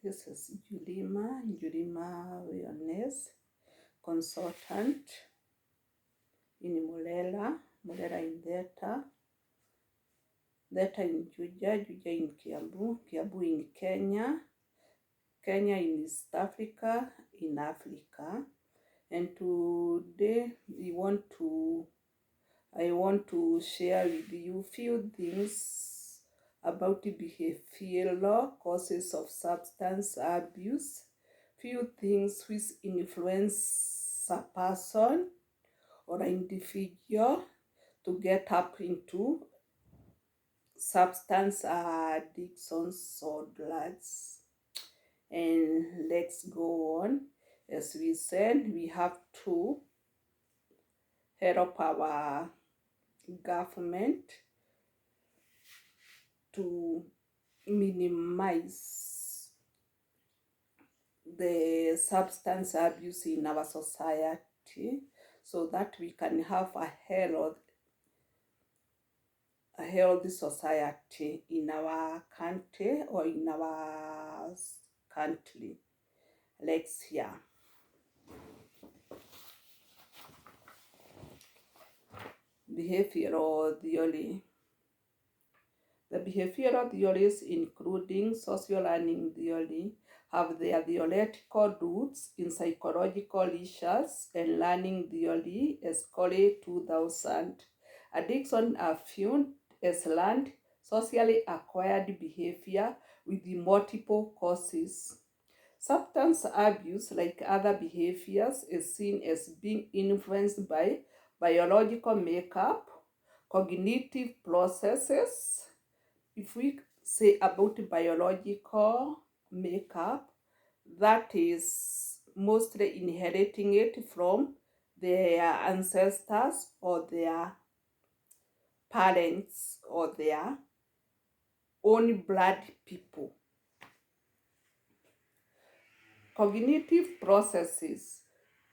This is Julima wellness consultant in Mulela in Theta in Juja in Kiambu in Kenya in East Africa, in Africa. And today I want to share with you few things about the behavioral causes of substance abuse, few things which influence a person or an individual to get up into substance addictions or drugs. And let's go on. As we said, we have to help our government to minimize the substance abuse in our society so that we can have a healthy society in our country or in our country. Let's hear. Behavioral theory. The behavioral theories, including social learning theory, have their theoretical roots in psychological research and learning theory as Corey 2000. Addiction are viewed as learned, socially acquired behavior with multiple causes. Substance abuse, like other behaviors, is seen as being influenced by biological makeup, cognitive processes. If we say about biological makeup, that is mostly inheriting it from their ancestors or their parents or their own blood people. Cognitive processes,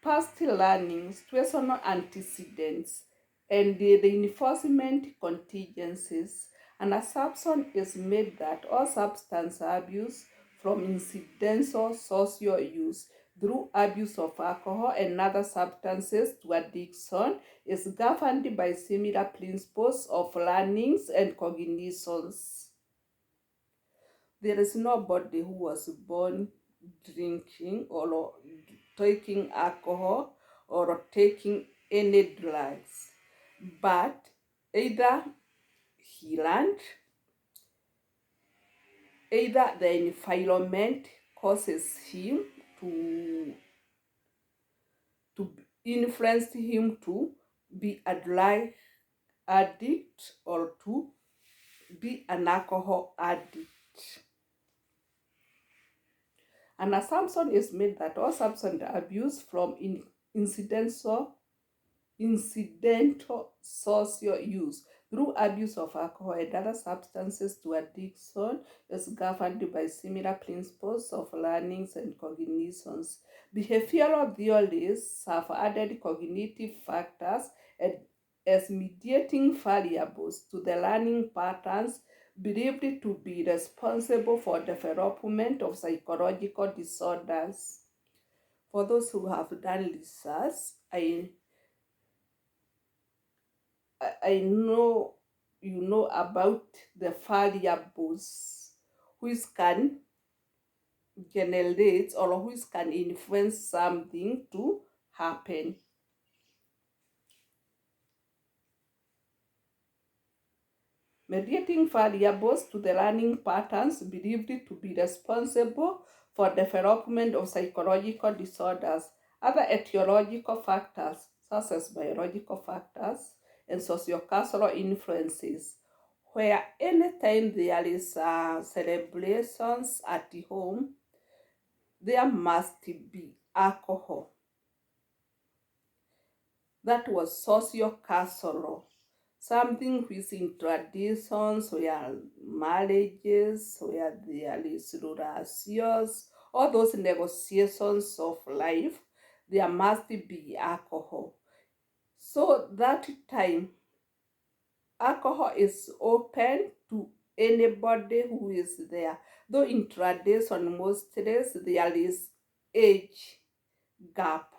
past learning, situational antecedents, and the reinforcement contingencies. An assumption is made that all substance abuse, from incidental social use through abuse of alcohol and other substances to addiction, is governed by similar principles of learnings and cognitions. There is nobody who was born drinking or taking alcohol or taking any drugs, but either he learned, either the environment causes him to influence him to be a drug addict or to be an alcohol addict. An assumption is made that all substance abuse, from incidental social use through abuse of alcohol and other substances to addiction, is governed by similar principles of learnings and cognitions. Behavioral theories have added cognitive factors as mediating variables to the learning patterns believed to be responsible for development of psychological disorders. For those who have done research, I know you know about the variables which can generate or which can influence something to happen. Mediating variables to the learning patterns believed to be responsible for development of psychological disorders. Other etiological factors, such as biological factors and sociocultural influences, where anytime there is celebrations at home, there must be alcohol. That was sociocultural. Something which in traditions, where marriages, where there is relations, all those negotiations of life, there must be alcohol. So that time, alcohol is open to anybody who is there. Though in tradition, most days there is age gap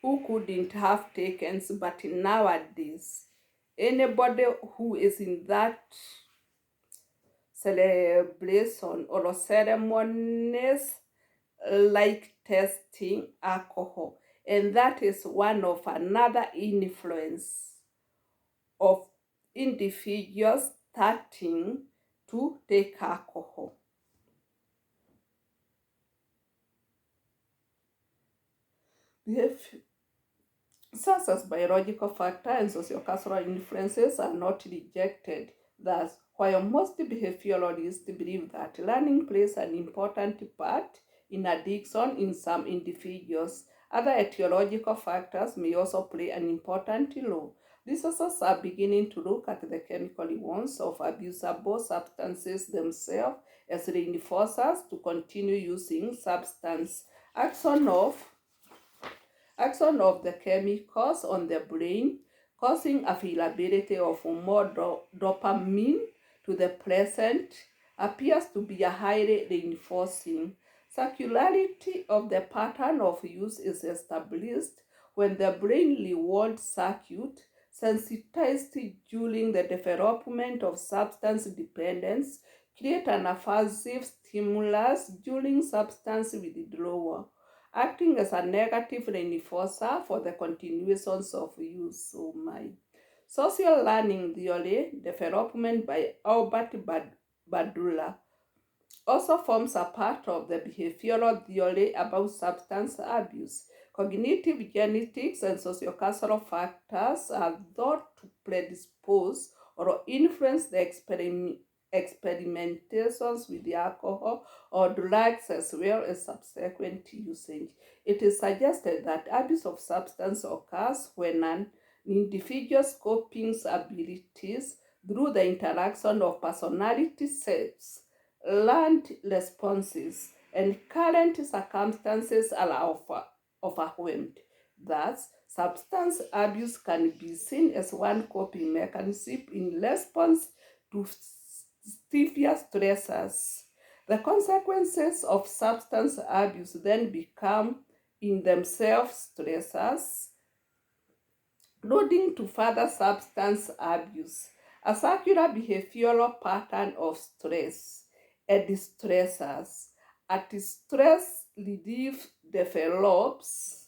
who couldn't have taken, but nowadays, anybody who is in that celebration or ceremonies like testing alcohol, and that is one of another influence of individuals starting to take alcohol. Behave- Such as biological factor and sociocultural influences are not rejected. Thus, while most behavioralists believe that learning plays an important part in addiction in some individuals, other etiological factors may also play an important role. Researchers are beginning to look at the chemical ones of abusable substances themselves as reinforcers to continue using substance. Action of Action of the chemicals on the brain, causing availability of more dopamine to the present, appears to be a highly reinforcing. Circularity of the pattern of use is established when the brain reward circuit sensitized during the development of substance dependence create an aversive stimulus during substance withdrawal, acting as a negative reinforcer for the continuations of use. Oh my. Social learning theory, development by Albert Badula, also forms a part of the behavioral theory about substance abuse. Cognitive genetics and sociocultural factors are thought to predispose or influence the experimentations with the alcohol or drugs as well as subsequent usage. It is suggested that abuse of substance occurs when an individual's coping abilities through the interaction of personality sets, learned responses, and current circumstances are overwhelmed. Thus, substance abuse can be seen as one coping mechanism in response to severe stressors. The consequences of substance abuse then become in themselves stressors, leading to further substance abuse. A circular behavioral pattern of stress and stressors. At stress relief develops,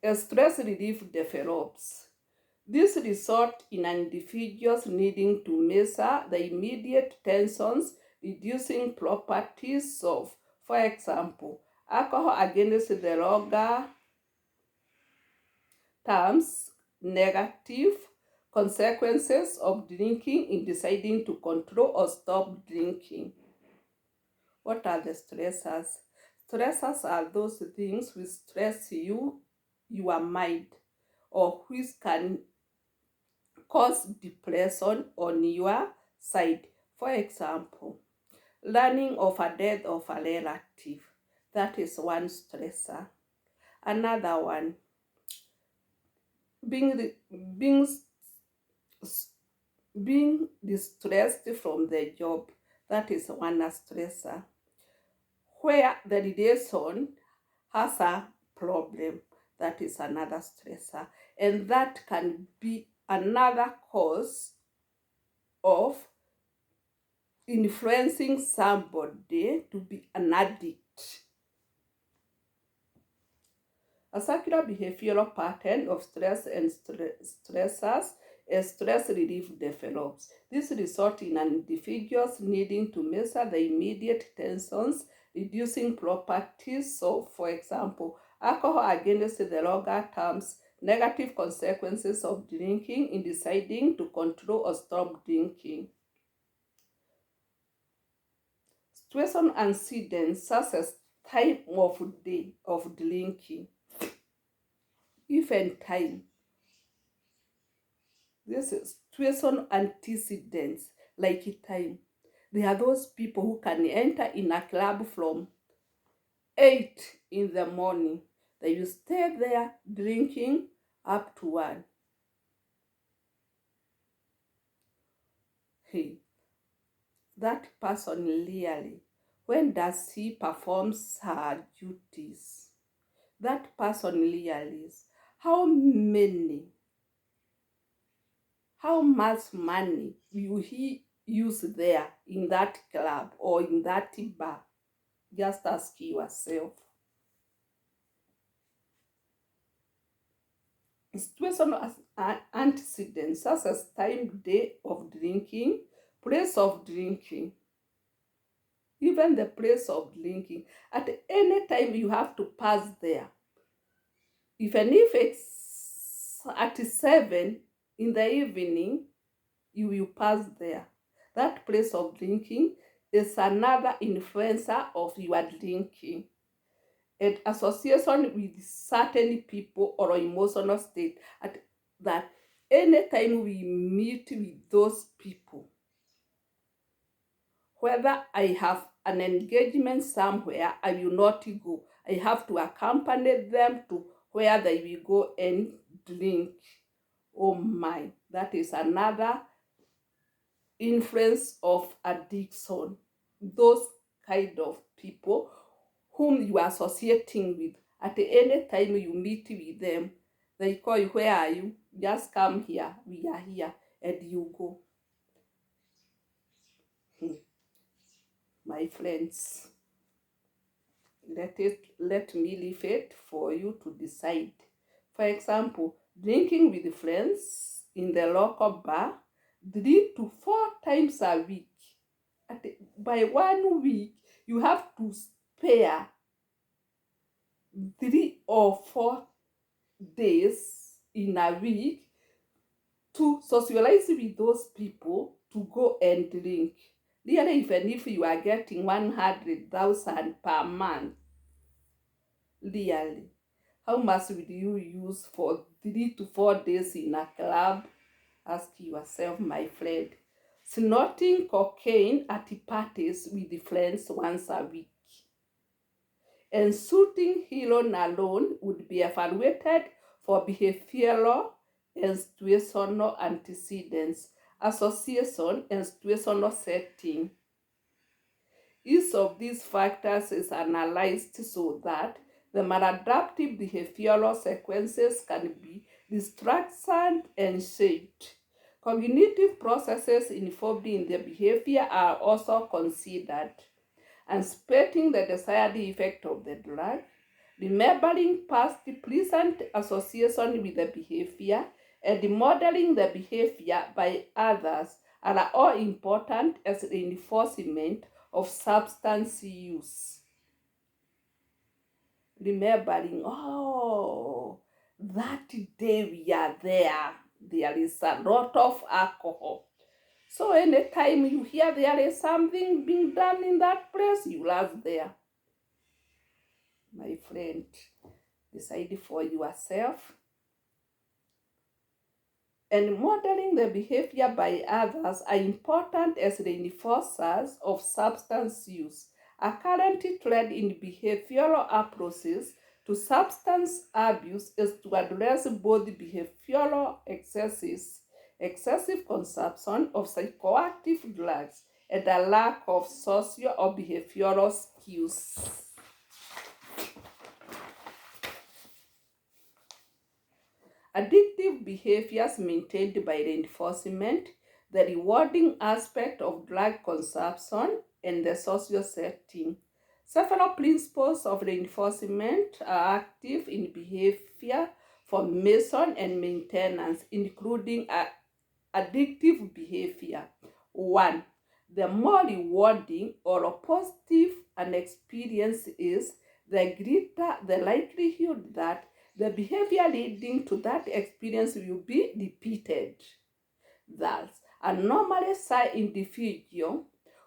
a stress relief develops. This results in individuals needing to measure the immediate tensions, reducing properties of, for example, alcohol against the longer terms, negative consequences of drinking in deciding to control or stop drinking. What are the stressors? Stressors are those things which stress you, your mind, or which can cause depression on your side. For example, learning of a death of a relative. That is one stressor. Another one, being, being, being distressed from the job. That is one stressor. Where the relation has a problem, that is another stressor. And that can be another cause of influencing somebody to be an addict. A circular behavioral pattern of stress and stressors as stress relief develops. This results in an individual's needing to measure the immediate tensions, reducing properties. So, for example, alcohol against the longer terms, negative consequences of drinking in deciding to control or stop drinking. Situation incidents such as time of day of drinking, even time. This is situation antecedents like time. There are those people who can enter in a club from 8 in the morning. They will stay there drinking up to 1. that person really, when does he performs her duties? That person really, how much money will he use there in that club or in that bar? Just ask yourself. Situational antecedents such as time, day of drinking, place of drinking, even the place of drinking. At any time you have to pass there. Even if it's at 7 in the evening, you will pass there. That place of drinking is another influencer of your drinking. And association with certain people or emotional state at that anytime we meet with those people, whether I have an engagement somewhere, I will not go. I have to accompany them to where they will go and drink. Oh my, that is another influence of addiction. Those kind of people whom you are associating with, at any time you meet with them, they call you, where are you? Just come here, we are here, and you go. My friends, let me leave it for you to decide. For example, drinking with friends in the local bar 3 to 4 times a week. By 1 week, you have to spare 3 or 4 days in a week to socialize with those people, to go and drink. Really, even if you are getting 100,000 per month, really, how much will you use for 3 to 4 days in a club? Ask yourself, my friend. Snorting cocaine at parties with friends once a week and shooting heroin alone would be evaluated for behavioral and situational antecedents, association, and situational setting. Each of these factors is analyzed so that the maladaptive behavioral sequences can be restructured and shaped. Cognitive processes involved in the behavior are also considered. Anticipating the desired effect of the drug, remembering past pleasant association with the behavior, and modeling the behavior by others are all important as reinforcement of substance use. Remembering, oh, that day we are there is a lot of alcohol. So anytime you hear there is something being done in that place, you love there. My friend, decide for yourself. And modeling the behavior by others are important as reinforcers of substance use. A current trend in behavioral approaches to substance abuse is to address both behavioral excesses, excessive consumption of psychoactive drugs, and a lack of socio or behavioral skills. Addictive behaviors maintained by reinforcement, the rewarding aspect of drug consumption, and the social setting. Several principles of reinforcement are active in behavior formation and maintenance, including addictive behavior. 1. The more rewarding or positive an experience is, the greater the likelihood that the behavior leading to that experience will be repeated. Thus, a normally shy individual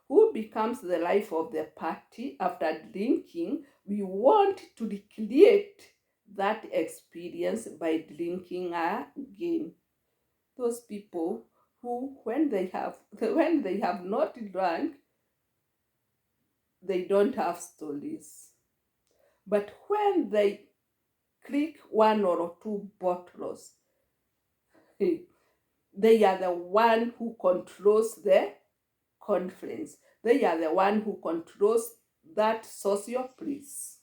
who becomes the life of the party after drinking will want to recreate that experience by drinking again. Those people who, when they have not drunk, they don't have stories. But when they click 1 or 2 bottles, they are the one who controls the conference. They are the one who controls that social place.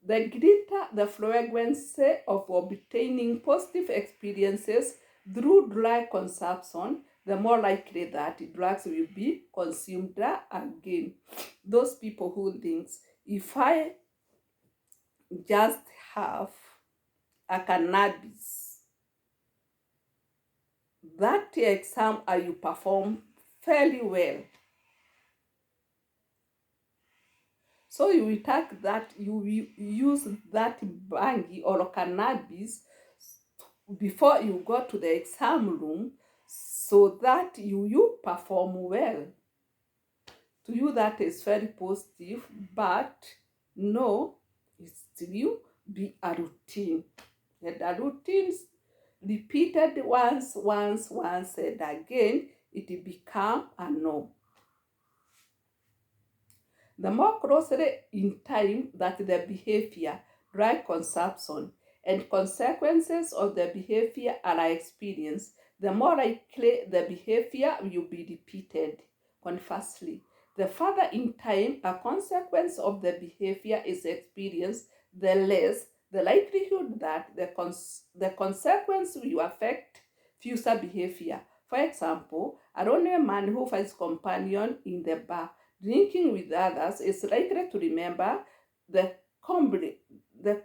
The greater the frequency of obtaining positive experiences through drug consumption, the more likely that drugs will be consumed again. Those people who think, if I just have a cannabis, that exam you perform fairly well. So you will take that, you will use that bangi or cannabis before you go to the exam room so that you perform well. To you that is very positive, but no, it will be a routine. And the routines repeated once, and again, it become a norm. The more closely in time that the behavior, drug consumption, and consequences of the behavior are experienced, the more likely the behavior will be repeated. Conversely, the further in time a consequence of the behavior is experienced, the less the likelihood that the consequence will affect future behavior. For example, a lonely man who finds companion in the bar drinking with others is likely to remember the the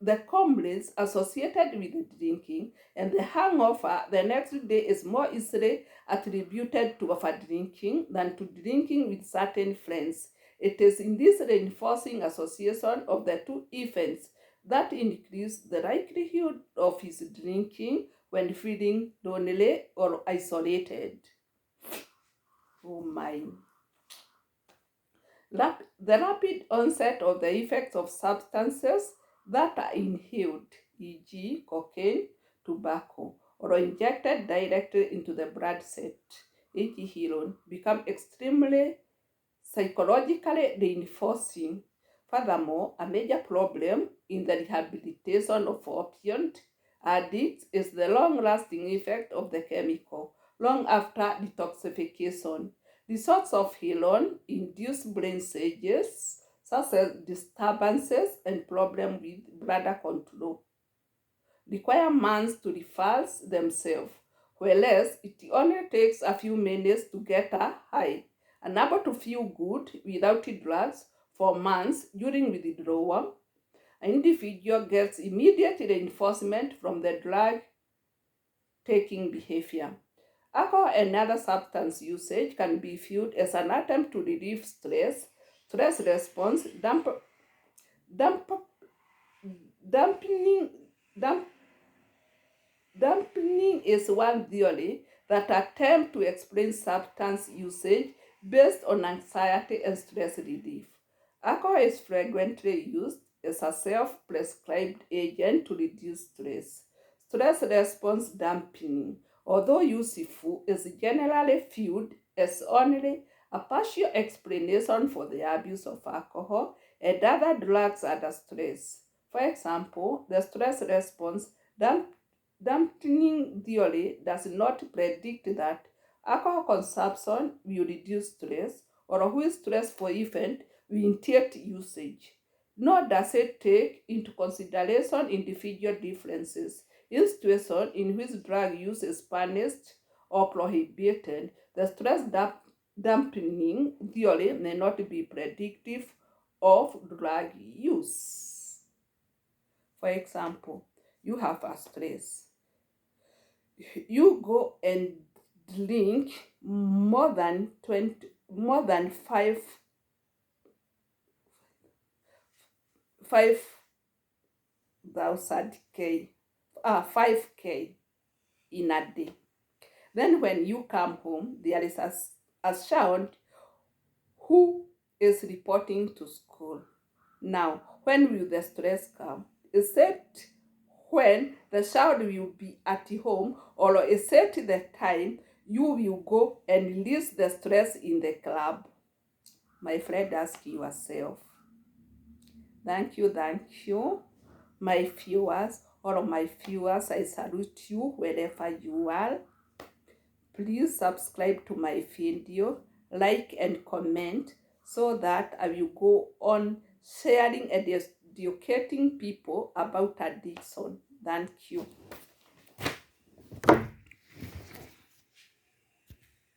the complaints associated with the drinking, and the hangover the next day is more easily attributed to overdrinking than to drinking with certain friends. It is in this reinforcing association of the two events that increase the likelihood of his drinking when feeling lonely or isolated. Oh my. The rapid onset of the effects of substances that are inhaled, e.g., cocaine, tobacco, or injected directly into the blood set, e.g., heroin, become extremely psychologically reinforcing. Furthermore, a major problem in the rehabilitation of opiate addicts is the long-lasting effect of the chemical long after detoxification. The sorts of heroin induce brain surges, such as disturbances and problems with bladder control, require months to reverse themselves, whereas it only takes a few minutes to get a high. Unable to feel good without drugs for months during withdrawal, an individual gets immediate reinforcement from the drug taking behavior. Alcohol and other substance usage can be viewed as an attempt to relieve stress response, damp, dampening, damp, dampening is one theory that attempts to explain substance usage based on anxiety and stress relief. Alcohol is frequently used as a self-prescribed agent to reduce stress. Stress response dampening, although useful, is generally viewed as only a partial explanation for the abuse of alcohol and other drugs under stress. For example, the stress response dampening theory does not predict that alcohol consumption will reduce stress or which stressful event will initiate usage. Nor does it take into consideration individual differences. In situations in which drug use is punished or prohibited, the stress dampening theory may not be predictive of drug use. For example, you have a stress. You go and drink more than 5k in a day. Then when you come home, there is a child who is reporting to school. Now, when will the stress come? Except when the child will be at home, or except the time you will go and release the stress in the club. My friend, ask yourself. Thank you, my viewers. All of my viewers, I salute you wherever you are. Please subscribe to my video like and comment so that I will go on sharing and educating people about addiction. Thank you.